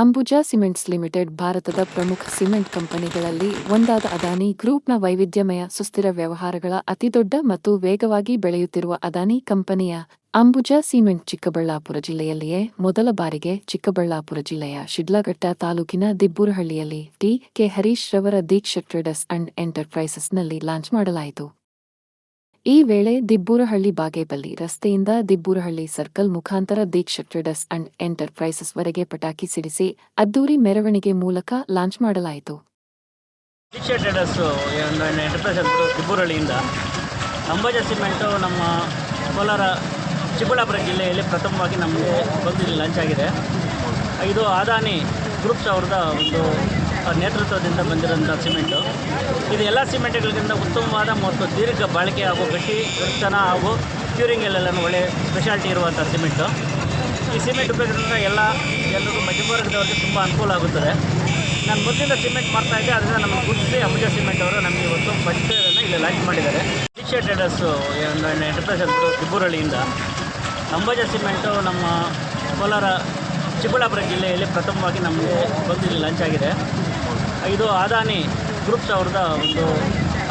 Ambuja cements limited ಭಾರತದ ಪ್ರಮುಖ cement ಕಂಪನಿಗಳಲ್ಲಿ ಒಂದಾದ ಅದಾನಿ ಗ್ರೂಪ್ನ ವೈವಿಧ್ಯಮಯ ಸುಸ್ಥಿರ ವ್ಯವಹಾರಗಳ ಅತಿದೊಡ್ಡ ಮತ್ತು ವೇಗವಾಗಿ ಬೆಳೆಯುತ್ತಿರುವ ಅದಾನಿ ಕಂಪನಿಯ ಅಂಬುಜಾ ಸಿಮೆಂಟ್ ಚಿಕ್ಕಬಳ್ಳಾಪುರ ಜಿಲ್ಲೆಯಲ್ಲಿಯೇ ಮೊದಲ ಬಾರಿಗೆ ಚಿಕ್ಕಬಳ್ಳಾಪುರ ಜಿಲ್ಲೆಯ ಶಿಡ್ಲಘಟ್ಟ ತಾಲೂಕಿನ ದಿಬ್ಬೂರಹಳ್ಳಿಯಲ್ಲಿ ಟಿ. ಕೆ. ಹರೀಶ್ ರವರ ದೀಕ್ಷಾ ಟ್ರೇಡರ್ಸ್ ಅಂಡ್ ಎಂಟರ್ಪ್ರೈಸಸ್ನಲ್ಲಿ ಲಾಂಚ್ ಮಾಡಲಾಯಿತು. ಈ ವೇಳೆ ದಿಬ್ಬೂರಹಳ್ಳಿ ಬಾಗೇಪಲ್ಲಿ ರಸ್ತೆಯಿಂದ ದಿಬ್ಬೂರಹಳ್ಳಿ ಸರ್ಕಲ್ ಮುಖಾಂತರ ದೀಕ್ಷಾ ಟ್ರೇಡರ್ಸ್ ಅಂಡ್ ಎಂಟರ್ಪ್ರೈಸಸ್ ವರೆಗೆ ಪಟಾಕಿ ಸಿಡಿಸಿ ಅದ್ದೂರಿ ಮೆರವಣಿಗೆ ಮೂಲಕ ಲಾಂಚ್ ಮಾಡಲಾಯಿತು. ದೀಕ್ಷಾ ಟ್ರೇಡರ್ಸ್ ಎಂಟರ್ಪ್ರೈಸ್ ದಿಬ್ಬೂರಹಳ್ಳಿಯಿಂದ ಅಂಬುಜಾ ಸಿಮೆಂಟು ನಮ್ಮ ಕೋಲಾರ ಚಿಕ್ಕಬಳ್ಳಾಪುರ ಜಿಲ್ಲೆಯಲ್ಲಿ ಪ್ರಥಮವಾಗಿ ನಮಗೆ ಬಂದು ಲಾಂಚ್ ಆಗಿದೆ. ಇದು ಅದಾನಿ ಗ್ರೂಪ್ಸ್ ಅವ್ರದ್ದು ಒಂದು ನೇತೃತ್ವದಿಂದ ಬಂದಿರೋಂಥ ಸಿಮೆಂಟು. ಇದು ಎಲ್ಲ ಸಿಮೆಂಟ್ಗಳಿಗಿಂತ ಉತ್ತಮವಾದ ಮತ್ತು ದೀರ್ಘ ಬಾಳಿಕೆ ಹಾಗೂ ಗಟ್ಟಿ ವಿರ್ತನ ಹಾಗೂ ಕ್ಯೂರಿಂಗಲ್ಲೆಲ್ಲ ಒಳ್ಳೆ ಸ್ಪೆಷಾಲಿಟಿ ಇರುವಂಥ ಸಿಮೆಂಟು. ಈ ಸಿಮೆಂಟ್ ಉಪಯೋಗದಿಂದ ಎಲ್ಲರಿಗೂ ಮಧ್ಯಮವರ್ಗದವರಿಗೆ ತುಂಬ ಅನುಕೂಲ ಆಗುತ್ತದೆ. ನಾನು ಮೊದಲಿಂದ ಸಿಮೆಂಟ್ ಮಾಡ್ತಾಯಿದ್ದೆ, ಅದರಿಂದ ನಮಗೆ ಗುರುತಿಸಿ ಅಂಬುಜಾ ಸಿಮೆಂಟ್ ಅವರು ನಮಗೆ ಇವತ್ತು ಪಂಚನ್ನು ಇಲ್ಲಿ ಲಾಂಚ್ ಮಾಡಿದ್ದಾರೆ. ದೀಕ್ಷಾ ಟ್ರೇಡರ್ಸು ಎಂಟರ್ಪ್ರೈಸ್ ದಿಬ್ಬೂರಹಳ್ಳಿಯಿಂದ ಅಂಬುಜಾ ಸಿಮೆಂಟು ನಮ್ಮ ಕೋಲಾರ ಚಿಕ್ಕಬಳ್ಳಾಪುರ ಜಿಲ್ಲೆಯಲ್ಲಿ ಪ್ರಥಮವಾಗಿ ನಮಗೆ ಬಂದು ಇಲ್ಲಿ ಲಾಂಚ್ ಆಗಿದೆ. ಇದು ಅದಾನಿ ಗ್ರೂಪ್ಸ್ ಅವ್ರದ್ದು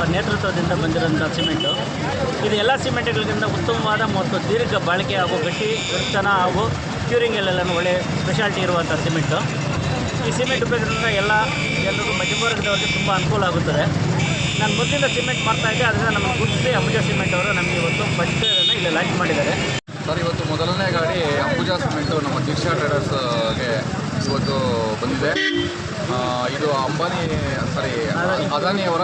ಒಂದು ನೇತೃತ್ವದಿಂದ ಬಂದಿರೋಂಥ ಸಿಮೆಂಟು. ಇದು ಎಲ್ಲ ಸಿಮೆಂಟ್ಗಳಿಗಿಂತ ಉತ್ತಮವಾದ ಮತ್ತು ದೀರ್ಘ ಬಾಳಿಕೆ ಹಾಗೂ ಗಟ್ಟಿ ವಿರ್ತನ ಹಾಗೂ ಕ್ಯೂರಿಂಗಲ್ಲೆಲ್ಲ ಒಳ್ಳೆ ಸ್ಪೆಷಾಲಿಟಿ ಇರುವಂಥ ಸಿಮೆಂಟು. ಈ ಸಿಮೆಂಟ್ ಉಪಯೋಗದಿಂದ ಎಲ್ಲರಿಗೂ ಮಧ್ಯಮವರ್ಗದವರಿಗೆ ತುಂಬ ಅನುಕೂಲ ಆಗುತ್ತದೆ. ನಾನು ಮೊದಲಿಂದ ಸಿಮೆಂಟ್ ಮಾಡ್ತಾಯಿದ್ದೆ, ಅದರಿಂದ ನಮಗೆ ಗುರುತಿಸಿ ಅಂಬುಜಾ ಸಿಮೆಂಟ್ ಅವರು ನಮಗೆ ಇವತ್ತು ಪಂಚನ್ನು ಇಲ್ಲಿ ಲಾಂಚ್ ಮಾಡಿದ್ದಾರೆ. ಸರ್, ಇವತ್ತು ಮೊದಲನೇ ಗಾಡಿ ಅಂಬುಜಾ ಸಿಮೆಂಟು ನಮ್ಮ ದೀಕ್ಷಾ ಟ್ರೇಡರ್ಸ್ಗೆ ಇವತ್ತು ಬಂದಿದೆ. ಇದು ಅದಾನಿಯವರ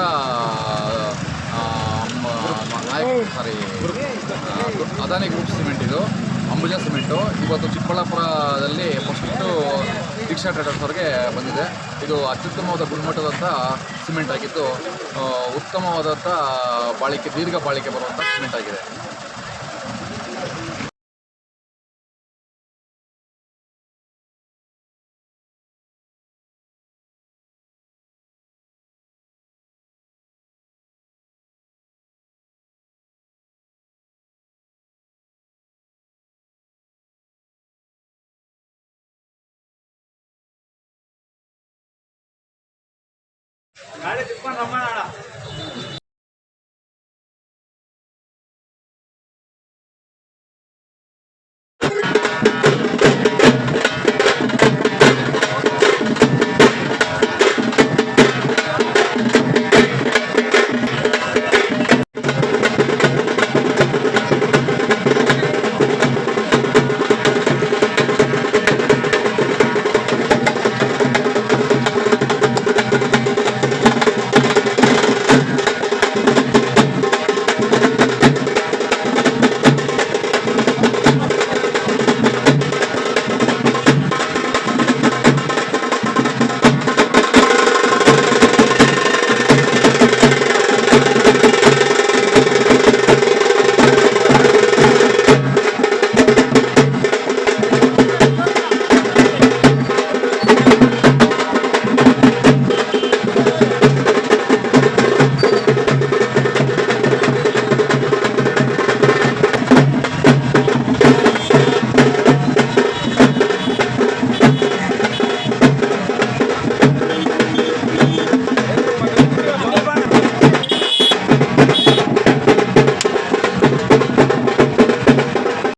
ಅದಾನಿ ಗ್ರೂಪ್ ಸಿಮೆಂಟ್. ಇದು ಅಂಬುಜಾ ಸಿಮೆಂಟು ಇವತ್ತು ಚಿಕ್ಕಬಳ್ಳಾಪುರದಲ್ಲಿ ಫಸ್ಟು ದೀಕ್ಷಾ ಟ್ರೇಡರ್ಸ್ ಅವ್ರಿಗೆ ಬಂದಿದೆ. ಇದು ಅತ್ಯುತ್ತಮವಾದ ಗುಣಮಟ್ಟದಂಥ ಸಿಮೆಂಟ್ ಆಗಿದ್ದು, ಉತ್ತಮವಾದಂಥ ದೀರ್ಘ ಬಾಳಿಕೆ ಬರುವಂಥ ಸಿಮೆಂಟ್ ಆಗಿದೆ. ನಾಳೆ ತಿಳ್ಕೊಂಡು